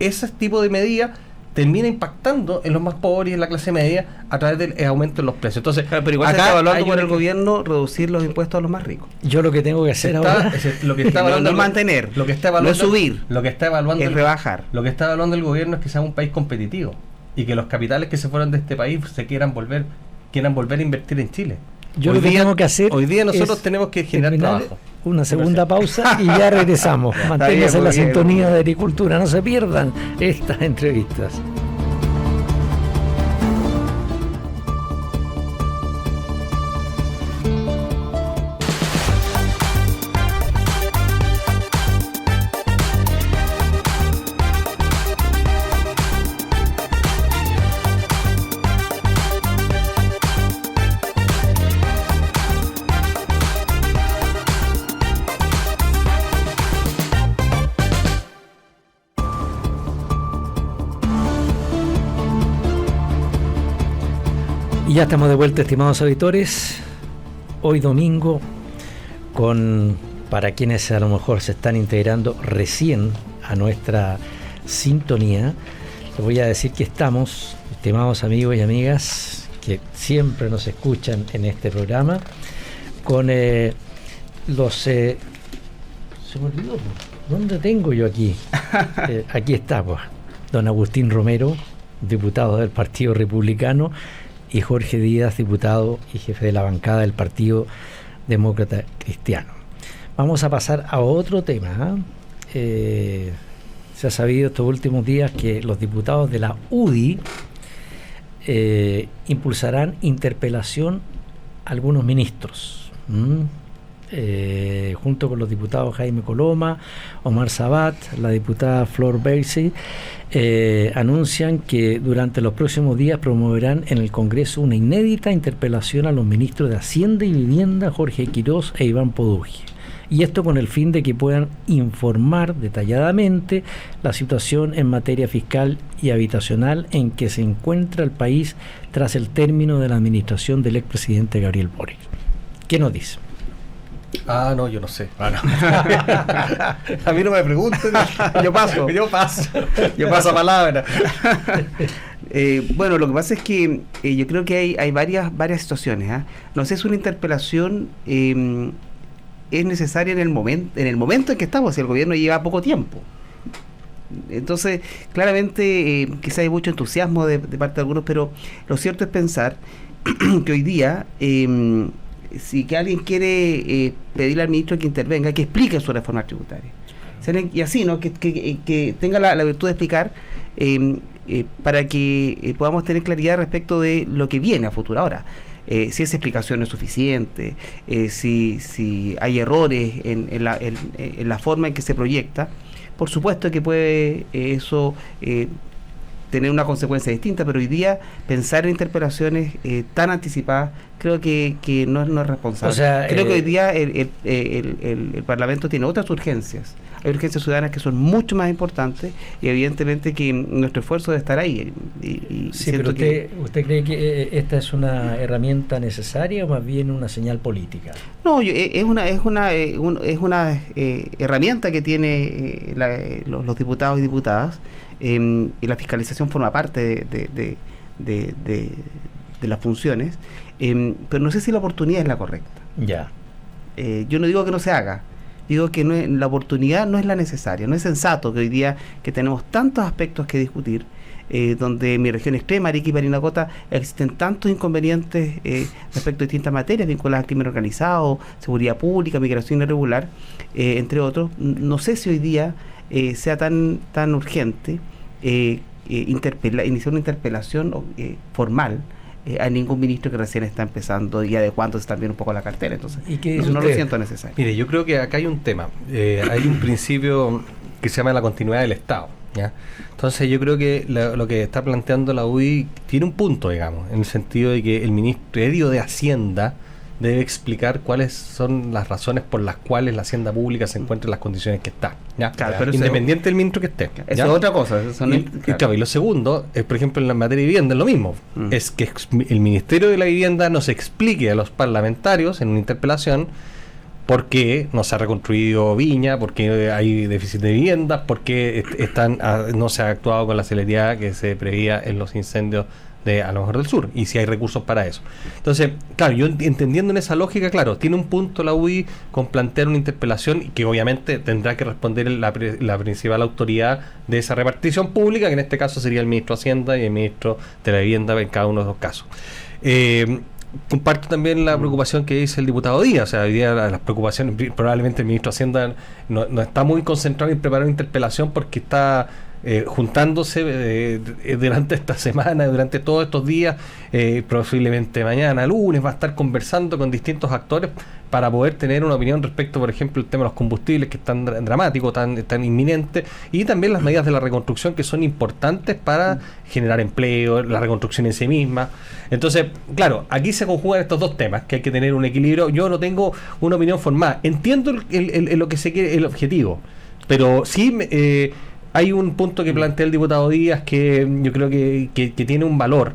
ese tipo de medida termina impactando en los más pobres y en la clase media a través del aumento en los precios. Entonces, pero igual acá se está evaluando por el gobierno reducir los impuestos a los más ricos. Yo lo que tengo que hacer ahora lo que está evaluando, no mantener, lo que está evaluando, no es subir, lo que está evaluando es rebajar. Lo que está evaluando el gobierno es que sea un país competitivo y que los capitales que se fueron de este país quieran volver a invertir en Chile. Yo lo que tengo que hacer hoy día nosotros tenemos que generar trabajo. Una segunda pausa y ya regresamos. Manténganse en la sintonía de Agricultura, no se pierdan estas entrevistas. Y ya estamos de vuelta, estimados auditores. Hoy domingo, para quienes a lo mejor se están integrando recién a nuestra sintonía, les voy a decir que estamos, estimados amigos y amigas, que siempre nos escuchan en este programa, con se me olvidó, ¿dónde tengo yo aquí? Aquí está, pues, don Agustín Romero, diputado del Partido Republicano, y Jorge Díaz, diputado y jefe de la bancada del Partido Demócrata Cristiano. Vamos a pasar a otro tema. Se ha sabido estos últimos días que los diputados de la UDI impulsarán interpelación a algunos ministros, junto con los diputados Jaime Coloma, Omar Sabat, la diputada Flor Bercy. Anuncian que durante los próximos días promoverán en el Congreso una inédita interpelación a los ministros de Hacienda y Vivienda, Jorge Quirós e Iván Poduje. Y esto con el fin de que puedan informar detalladamente la situación en materia fiscal y habitacional en que se encuentra el país tras el término de la administración del expresidente Gabriel Boric. ¿Qué nos dice? No, yo no sé. A mí no me pregunten. Yo paso palabra. Bueno, lo que pasa es que yo creo que hay varias situaciones. No sé si una interpelación es necesaria en el momento en que estamos, si el gobierno lleva poco tiempo. Entonces, claramente, quizás hay mucho entusiasmo de parte de algunos, pero lo cierto es pensar que hoy día, si que alguien quiere pedirle al ministro que intervenga, que explique su reforma tributaria. Y así, ¿no? Que tenga la virtud de explicar para que podamos tener claridad respecto de lo que viene a futuro. Ahora, si esa explicación es suficiente, si hay errores en la forma en que se proyecta, por supuesto que puede eso tener una consecuencia distinta, pero hoy día pensar en interpelaciones tan anticipadas creo que no es responsable. O sea, creo que hoy día el Parlamento tiene otras urgencias. Hay urgencias ciudadanas que son mucho más importantes y evidentemente que nuestro esfuerzo debe estar ahí. Sí, pero ¿usted cree que esta es una herramienta necesaria o más bien una señal política? No, es una herramienta que tiene los diputados y diputadas, y la fiscalización forma parte de las funciones, pero no sé si la oportunidad es la correcta. Ya. Yo no digo que no se haga, digo que la oportunidad no es la necesaria. No es sensato que hoy día, que tenemos tantos aspectos que discutir, donde en mi región extrema, Arica y Parinacota, existen tantos inconvenientes respecto a distintas materias vinculadas al crimen organizado, seguridad pública, migración irregular, entre otros. No sé si hoy día sea tan urgente iniciar una interpelación formal a ningún ministro que recién está empezando y adecuándose también un poco a la cartera. Entonces, no lo siento necesario. Mire, yo creo que acá hay un tema. Hay un principio que se llama la continuidad del Estado, ¿ya? Entonces yo creo que lo que está planteando la UDI tiene un punto, digamos, en el sentido de que el Ministerio de Hacienda debe explicar cuáles son las razones por las cuales la hacienda pública se encuentra en las condiciones que está, ¿ya? Claro, pero independiente del ministro que esté. Eso es otra cosa. Y lo segundo es, por ejemplo, en la materia de vivienda es lo mismo. Es que el Ministerio de la Vivienda nos explique a los parlamentarios en una interpelación por qué no se ha reconstruido Viña, por qué hay déficit de viviendas, por qué no se ha actuado con la celeridad que se preveía en los incendios a lo mejor del sur, y si hay recursos para eso. Entonces, claro, yo entendiendo en esa lógica, claro, tiene un punto la UDI con plantear una interpelación y que obviamente tendrá que responder la principal autoridad de esa repartición pública, que en este caso sería el ministro de Hacienda y el ministro de la Vivienda en cada uno de los dos casos. Comparto también la preocupación que dice el diputado Díaz. O sea, hoy día las preocupaciones, probablemente el ministro de Hacienda no está muy concentrado en preparar una interpelación porque está juntándose durante esta semana, durante todos estos días, posiblemente mañana, lunes, va a estar conversando con distintos actores para poder tener una opinión respecto, por ejemplo, el tema de los combustibles, que es tan dramático, tan inminente, y también las medidas de la reconstrucción, que son importantes para generar empleo, la reconstrucción en sí misma. Entonces, claro, aquí se conjugan estos dos temas, que hay que tener un equilibrio. Yo no tengo una opinión formada. Entiendo lo que se quiere, el objetivo, pero sí hay un punto que plantea el diputado Díaz que yo creo que tiene un valor,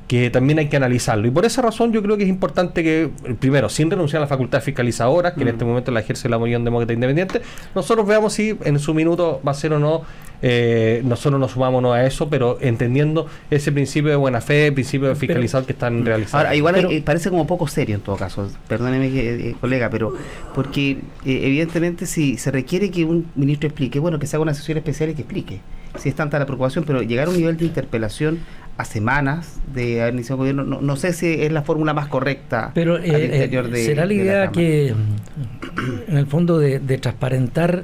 que también hay que analizarlo, y por esa razón yo creo que es importante que, primero, sin renunciar a la facultad fiscalizadora, que en este momento la ejerce la Unión Demócrata Independiente, nosotros veamos si en su minuto va a ser o no, nosotros nos sumamos o no a eso, pero entendiendo ese principio de buena fe, principio de fiscalizador que están realizando. Ahora, igual parece como poco serio en todo caso, perdóneme colega, pero porque evidentemente si se requiere que un ministro explique, bueno, que se haga una sesión especial y que explique, si es tanta la preocupación, pero llegar a un nivel de interpelación a semanas de haber iniciado gobierno, no sé si es la fórmula más correcta. Pero al interior será la idea que, en el fondo, de transparentar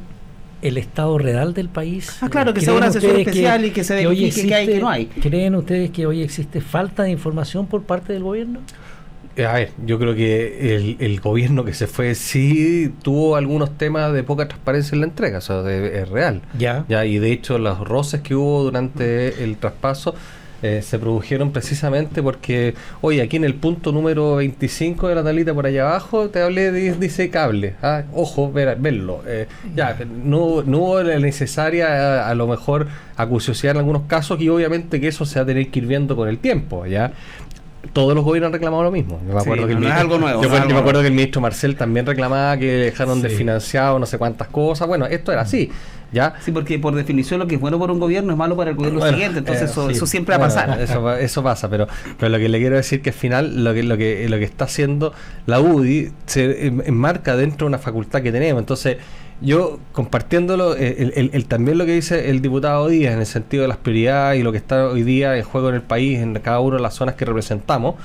el estado real del país. Claro, que sea una sesión especial y que se verifique que hay que no hay. ¿Creen ustedes que hoy existe falta de información por parte del gobierno? A ver, yo creo que el gobierno que se fue sí tuvo algunos temas de poca transparencia en la entrega, o sea, es real. Ya, y de hecho los roces que hubo durante el traspaso se produjeron precisamente porque, oye, aquí en el punto número 25 de la tablita por allá abajo te hablé dice cable, ojo, verlo, no hubo la necesaria a lo mejor acuciosidad en algunos casos, y obviamente que eso se va a tener que ir viendo con el tiempo, ¿ya? todos los gobiernos han reclamado lo mismo. Yo me acuerdo que no es algo nuevo. Yo me acuerdo que el ministro Marcel también reclamaba que dejaron desfinanciado no sé cuántas cosas. Bueno, esto era así, ¿ya? Sí, porque por definición lo que es bueno para un gobierno es malo para el gobierno siguiente, entonces eso siempre va a pasar. Eso pasa, pero lo que le quiero decir que al final lo que está haciendo la UDI se enmarca dentro de una facultad que tenemos. Entonces, yo compartiéndolo, también lo que dice el diputado Díaz en el sentido de las prioridades y lo que está hoy día en juego en el país, en cada una de las zonas que representamos,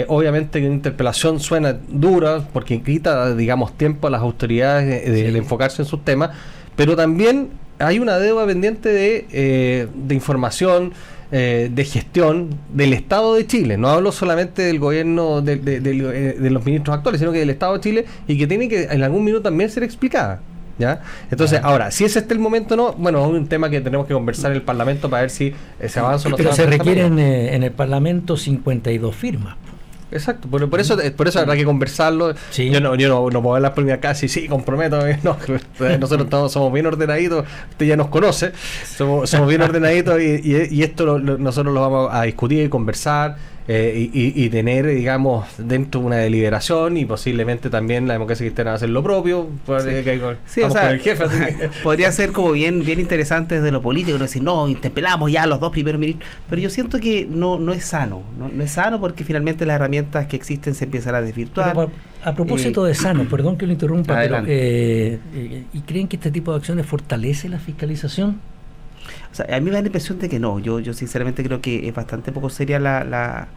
obviamente que una interpelación suena dura porque quita, digamos, tiempo a las autoridades de enfocarse en sus temas, pero también hay una deuda pendiente de información, de gestión del Estado de Chile. No hablo solamente del gobierno de los ministros actuales, sino que del Estado de Chile, y que tiene que en algún minuto también ser explicada, ¿ya? Entonces, ahora, si es el momento o no, bueno, es un tema que tenemos que conversar en el Parlamento para ver si se avanza o no. Pero se requieren en el Parlamento 52 firmas. Exacto, por eso habrá que conversarlo. Sí. Yo no puedo hablar por mi acá, sí, comprometo. No, nosotros somos bien ordenaditos, usted ya nos conoce, somos bien ordenaditos y esto nosotros lo vamos a discutir y conversar. Y tener, digamos, dentro una deliberación, y posiblemente también la democracia cristiana va a hacer lo propio. Sí, o sea, con el jefe, podría ser como bien interesante desde lo político, no decir, no, interpelamos ya a los dos primeros ministros, pero yo siento que no es sano, no es sano, porque finalmente las herramientas que existen se empiezan a desvirtuar. Pero a propósito de sano, perdón que lo interrumpa, adelante. Pero ¿y creen que este tipo de acciones fortalece la fiscalización? O sea, a mí me da la impresión de que no. Yo sinceramente creo que es bastante poco seria la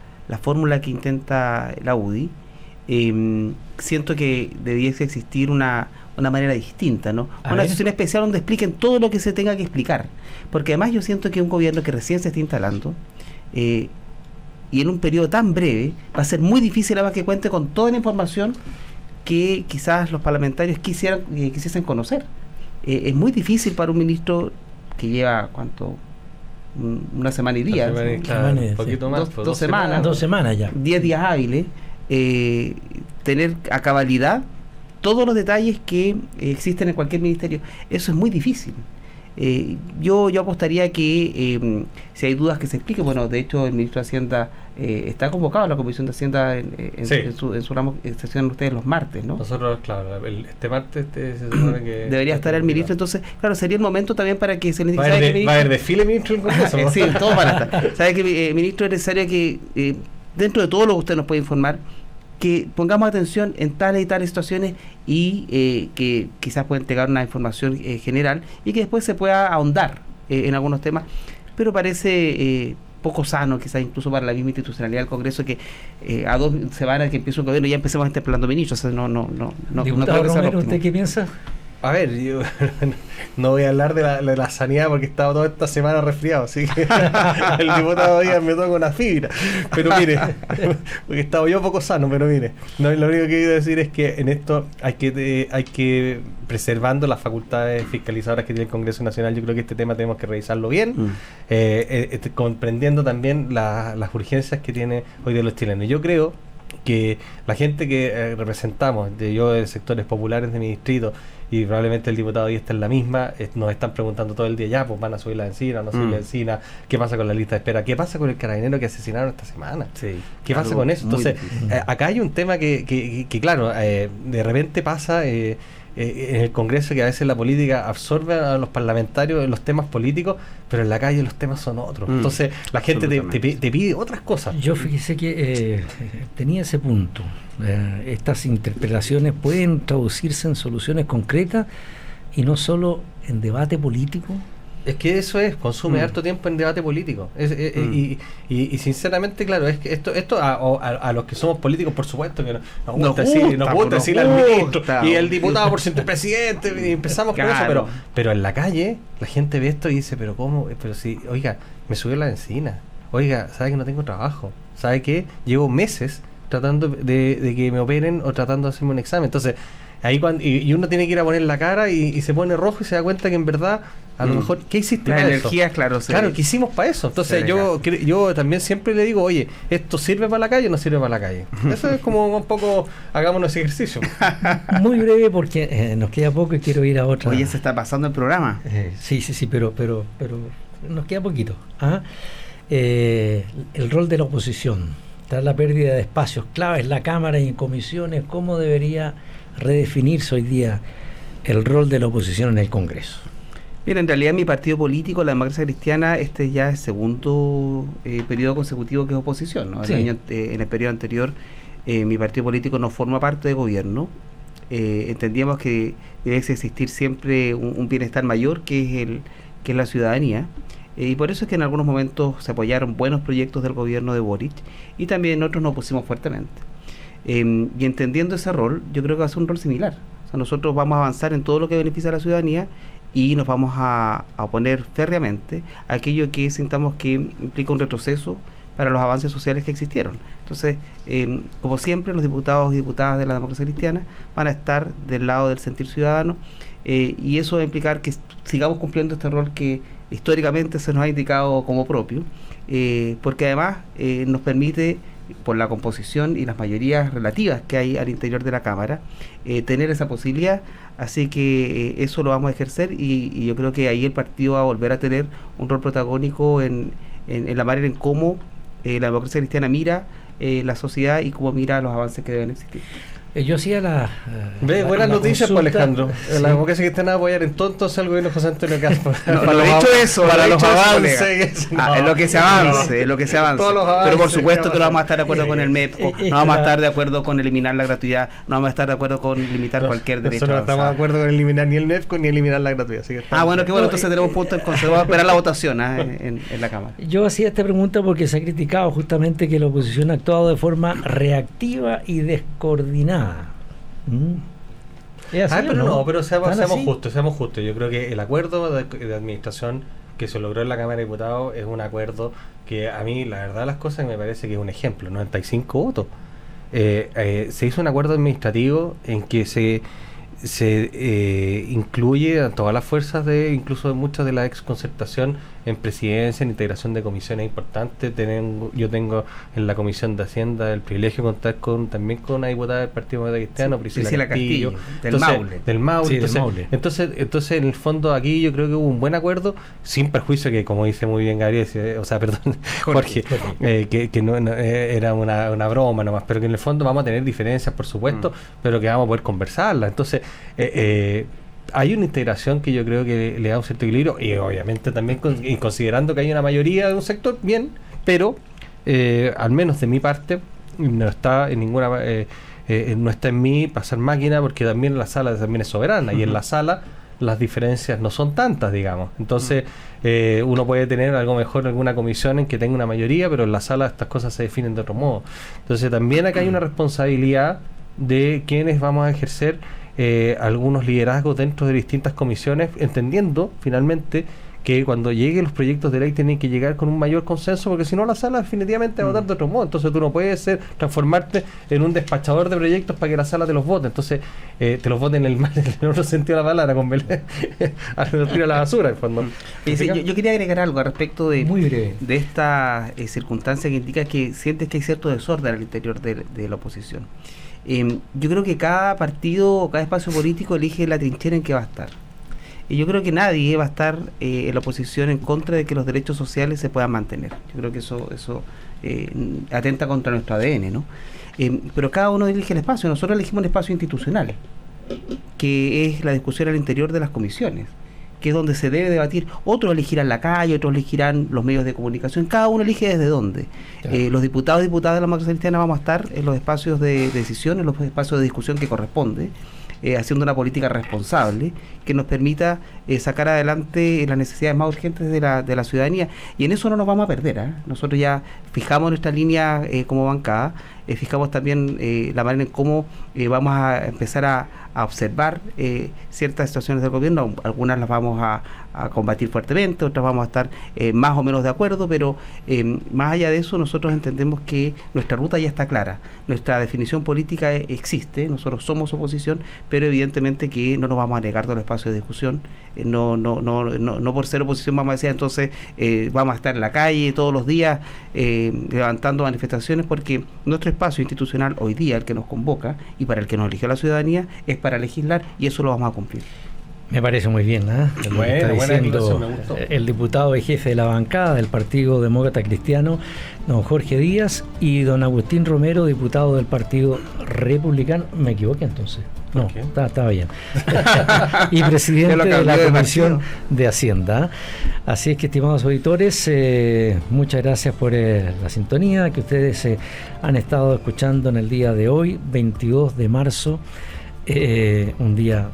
fórmula que intenta la UDI. Siento que debiese existir una manera distinta, ¿no? Una sesión especial donde expliquen todo lo que se tenga que explicar. Porque además yo siento que un gobierno que recién se está instalando, y en un periodo tan breve, va a ser muy difícil además que cuente con toda la información que quizás los parlamentarios quisiesen conocer. Es muy difícil para un ministro que lleva, ¿cuánto? Una semana y días. Un poquito más. Dos semanas. 2 semanas ya. 10 días hábiles. Tener a cabalidad todos los detalles que existen en cualquier ministerio. Eso es muy difícil. Yo apostaría que si hay dudas que se explique. Bueno, de hecho el ministro de Hacienda está convocado a la Comisión de Hacienda en su ramo, sesión ustedes los martes, ¿no? Nosotros, claro, este martes se supone que debería estar el ministro. Entonces, claro, sería el momento también para que se les diga, va a haber desfile ministro en Congreso, ¿no? Sí, todos van a estar. ¿Sabe que ministro, es necesario que dentro de todo lo que usted nos puede informar, que pongamos atención en tales y tales situaciones, y que quizás pueda entregar una información general, y que después se pueda ahondar en algunos temas, pero parece poco sano, quizás incluso para la misma institucionalidad del Congreso, que a 2 semanas que empiece un gobierno ya empecemos interpelando ministros. O sea, no Diputado Romero, ¿usted qué piensa? A ver, yo no voy a hablar de la sanidad porque he estado toda esta semana resfriado, así que el diputado Díaz me toca una fibra. Pero mire, porque he estado yo poco sano, pero mire, lo único que quiero decir es que en esto hay que preservando las facultades fiscalizadoras que tiene el Congreso Nacional. Yo creo que este tema tenemos que revisarlo bien, comprendiendo también las urgencias que tiene hoy de los chilenos. Yo creo que la gente que representamos, yo de sectores populares de mi distrito, y probablemente el diputado ahí está en la misma, nos están preguntando todo el día, ya, pues van a subir la encina, no subir la encina, ¿qué pasa con la lista de espera? ¿Qué pasa con el carabinero que asesinaron esta semana? Sí, ¿Qué pasa con eso? Entonces, acá hay un tema que claro, de repente pasa en el Congreso, que a veces la política absorbe a los parlamentarios en los temas políticos, pero en la calle los temas son otros. Entonces, la gente te pide otras cosas. Yo fíjese que tenía ese punto. Estas interpelaciones pueden traducirse en soluciones concretas y no solo en debate político. Es que eso consume harto tiempo en debate político. Y sinceramente, claro, es que esto a los que somos políticos, por supuesto que nos gusta decirle al ministro y el diputado por ser presidente, y empezamos con eso, pero en la calle la gente ve esto y dice, pero ¿cómo? Pero si, oiga, me subió la encina, oiga, ¿sabe que no tengo trabajo? ¿Sabe que llevo meses tratando de que me operen o tratando de hacerme un examen? Entonces, ahí y uno tiene que ir a poner la cara y se pone rojo y se da cuenta que en verdad a lo mejor, ¿qué hiciste para eso? La energía, claro, ¿qué hicimos para eso? Entonces yo también siempre le digo, oye, ¿esto sirve para la calle o no sirve para la calle? Eso es como un poco, hagámonos ese ejercicio. Muy breve porque nos queda poco y quiero ir a otra. Oye, se está pasando el programa. Sí, pero nos queda poquito. El rol de la oposición tras la pérdida de espacios claves en la Cámara y en comisiones, ¿cómo debería redefinirse hoy día el rol de la oposición en el Congreso? Mira, en realidad mi partido político, la Democracia Cristiana, este ya es el segundo periodo consecutivo que es oposición, ¿no? Sí. En el periodo anterior mi partido político no forma parte de gobierno. Entendíamos que debe existir siempre un bienestar mayor que es la ciudadanía. Y por eso es que en algunos momentos se apoyaron buenos proyectos del gobierno de Boric y también en otros nos opusimos fuertemente. Y entendiendo ese rol, yo creo que va a ser un rol similar. O sea, nosotros vamos a avanzar en todo lo que beneficia a la ciudadanía y nos vamos a oponer férreamente a aquello que sintamos que implica un retroceso para los avances sociales que existieron. Entonces, como siempre, los diputados y diputadas de la Democracia Cristiana van a estar del lado del sentir ciudadano y eso va a implicar que sigamos cumpliendo este rol que históricamente se nos ha indicado como propio, porque además nos permite, por la composición y las mayorías relativas que hay al interior de la Cámara, tener esa posibilidad. Así que eso lo vamos a ejercer y yo creo que ahí el partido va a volver a tener un rol protagónico en la manera en cómo la Democracia Cristiana mira la sociedad y cómo mira los avances que deben existir. Yo hacía buenas noticias, pues, Alejandro. Sí. La Democracia Cristiana va a apoyar entonces al gobierno de José Antonio Caz. No he dicho eso, para no he los dicho eso, avances. es lo que se avance, es lo que se avance. Todos los avances, Pero por supuesto que no vamos a estar de acuerdo con el MEPCO, no vamos a estar de acuerdo con eliminar la gratuidad, no vamos a estar de acuerdo con limitar cualquier derecho. Nosotros no estamos de acuerdo con eliminar ni el MEPCO ni eliminar la gratuidad. Así que Bueno, qué bueno, entonces tenemos un punto en contra. Vamos a esperar la votación en la Cámara. Yo hacía esta pregunta porque se ha criticado justamente que la oposición ha actuado de forma reactiva y descoordinada. ¿Es así pero no? pero seamos así? justos. Yo creo que el acuerdo de administración que se logró en la Cámara de Diputados es un acuerdo que a mí, la verdad, las cosas me parece que es un ejemplo. 95 votos. Se hizo un acuerdo administrativo en que se incluye a todas las fuerzas incluso de muchas de la exconcertación en presidencia, en integración de comisiones importantes. Yo tengo en la Comisión de Hacienda el privilegio de contar también con una diputada del Partido Demócrata Cristiano, Priscila Castillo, del Maule. Entonces, en el fondo aquí yo creo que hubo un buen acuerdo, sin perjuicio que, como dice muy bien Gabriel, Jorge, que no era una broma nomás, pero que en el fondo vamos a tener diferencias, por supuesto, pero que vamos a poder conversarlas. Entonces, hay una integración que yo creo que le da un cierto equilibrio y obviamente también considerando que hay una mayoría de un sector, bien, pero al menos de mi parte no está en ninguna no está en mí pasar máquina, porque también la sala también es soberana y en la sala las diferencias no son tantas, digamos. Entonces uno puede tener algo mejor en alguna comisión en que tenga una mayoría, pero en la sala estas cosas se definen de otro modo. Entonces también acá hay una responsabilidad de quienes vamos a ejercer algunos liderazgos dentro de distintas comisiones, entendiendo finalmente que cuando lleguen los proyectos de ley tienen que llegar con un mayor consenso, porque si no la sala definitivamente va a votar de otro modo. Entonces tú no puedes transformarte en un despachador de proyectos para que la sala te los vote. Entonces te los voten en el otro sentido de la palabra, con tira a la basura en fondo. Yo quería agregar algo al respecto de esta circunstancia que indica que sientes que hay cierto desorden al interior de la oposición. Yo creo que cada partido o cada espacio político elige la trinchera en que va a estar. Y yo creo que nadie va a estar en la oposición en contra de que los derechos sociales se puedan mantener. Yo creo que eso atenta contra nuestro ADN, ¿no? Pero cada uno elige el espacio. Nosotros elegimos un espacio institucional, que es la discusión al interior de las comisiones, que es donde se debe debatir. Otros elegirán la calle, otros elegirán los medios de comunicación, cada uno elige desde dónde. Claro. Los diputados y diputadas de la Democracia Cristiana vamos a estar en los espacios de decisión, en los espacios de discusión que corresponde, haciendo una política responsable que nos permita sacar adelante las necesidades más urgentes de la ciudadanía, y en eso no nos vamos a perder. Nosotros ya fijamos nuestra línea como bancada, fijamos también la manera en cómo vamos a empezar a observar ciertas situaciones del gobierno. Algunas las vamos a combatir fuertemente, otras vamos a estar más o menos de acuerdo, pero más allá de eso nosotros entendemos que nuestra ruta ya está clara, nuestra definición política existe, nosotros somos oposición, pero evidentemente que no nos vamos a negar de los espacios de discusión, no por ser oposición vamos a decir entonces vamos a estar en la calle todos los días levantando manifestaciones, porque nuestro espacio institucional hoy día, el que nos convoca y para el que nos eligió la ciudadanía, es para legislar, y eso lo vamos a cumplir. Me parece muy bien, ¿eh? Lo que está diciendo el diputado y jefe de la bancada del Partido Demócrata Cristiano, don Jorge Díaz, y don Agustín Romero, diputado del Partido Republicano. ¿Me equivoqué entonces? No, estaba bien. Y presidente de la Comisión de Hacienda. Así es que, estimados auditores, muchas gracias por la sintonía que ustedes han estado escuchando en el día de hoy, 22 de marzo, un día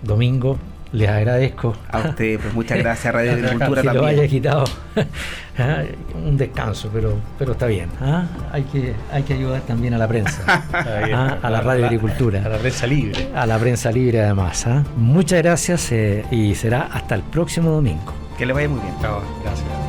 domingo. Les agradezco a usted, pues muchas gracias, Radio Agricultura que también. lo haya quitado un descanso, pero está bien. Hay que ayudar también a la prensa, a la Radio Agricultura, a la prensa libre. A la prensa libre además. Muchas gracias y será hasta el próximo domingo. Que le vaya muy bien. Chao, gracias.